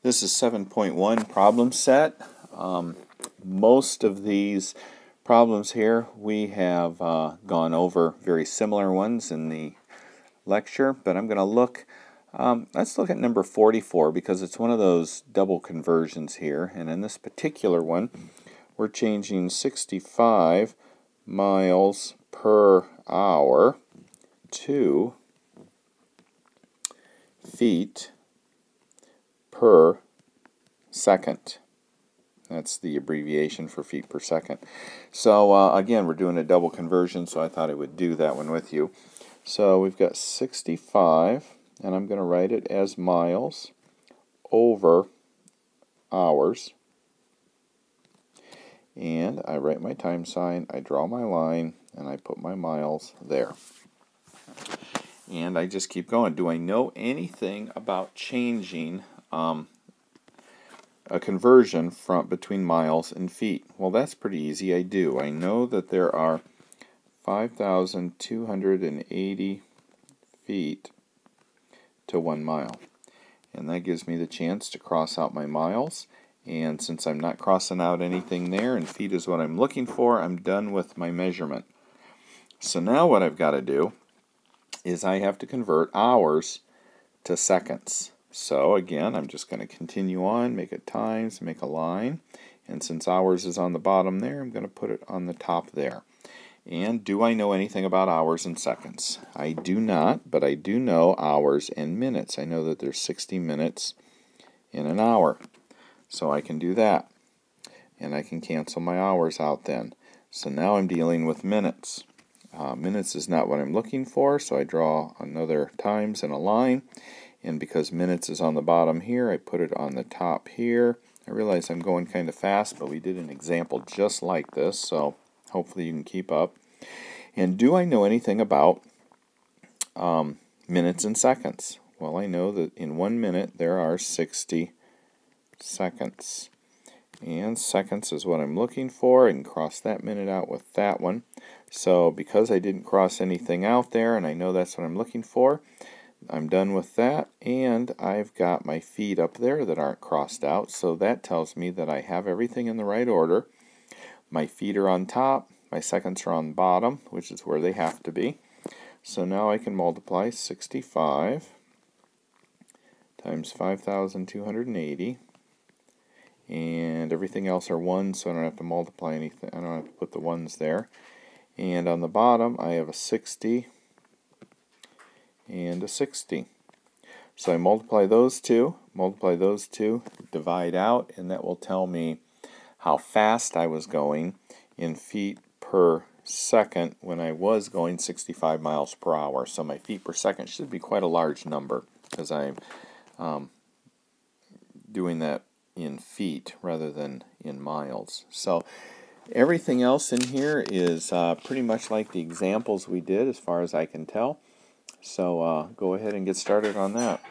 This is 7.1 problem set. Most of these problems here we have gone over very similar ones in the lecture, but I'm going to look, let's look at number 44 because it's one of those double conversions here, and in this particular one we're changing 65 miles per hour to feet per second. That's the abbreviation for feet per second. So again, we're doing a double conversion, so I thought I would do that one with you. So we've got 65, and I'm going to write it as miles over hours. And I write my time sign, I draw my line, and I put my miles there. And I just keep going. Do I know anything about changing a conversion between miles and feet? Well, that's pretty easy. I do. I know that there are 5,280 feet to 1 mile. And that gives me the chance to cross out my miles. And since I'm not crossing out anything there, and feet is what I'm looking for, I'm done with my measurement. So now what I've got to do is I have to convert hours to seconds. So again, I'm just going to continue on, make it times, make a line, and since hours is on the bottom there, I'm going to put it on the top there. And do I know anything about hours and seconds? I do not, but I do know hours and minutes. I know that there's 60 minutes in an hour. So I can do that. And I can cancel my hours out then. So now I'm dealing with minutes. Minutes is not what I'm looking for, so I draw another times and a line. And because minutes is on the bottom here, I put it on the top here. I realize I'm going kind of fast, but we did an example just like this, so hopefully you can keep up. And do I know anything about minutes and seconds? Well, I know that in 1 minute there are 60 seconds. And seconds is what I'm looking for. I can cross that minute out with that one. So because I didn't cross anything out there and I know that's what I'm looking for, I'm done with that, and I've got my feet up there that aren't crossed out, so that tells me that I have everything in the right order. My feet are on top, my seconds are on the bottom, which is where they have to be. So now I can multiply 65 times 5,280, and everything else are ones, so I don't have to multiply anything. I don't have to put the ones there. And on the bottom I have a 60 and a 60. So I multiply those two, divide out, and that will tell me how fast I was going in feet per second when I was going 65 miles per hour. So my feet per second should be quite a large number because I'm doing that in feet rather than in miles. So everything else in here is pretty much like the examples we did as far as I can tell. So go ahead and get started on that.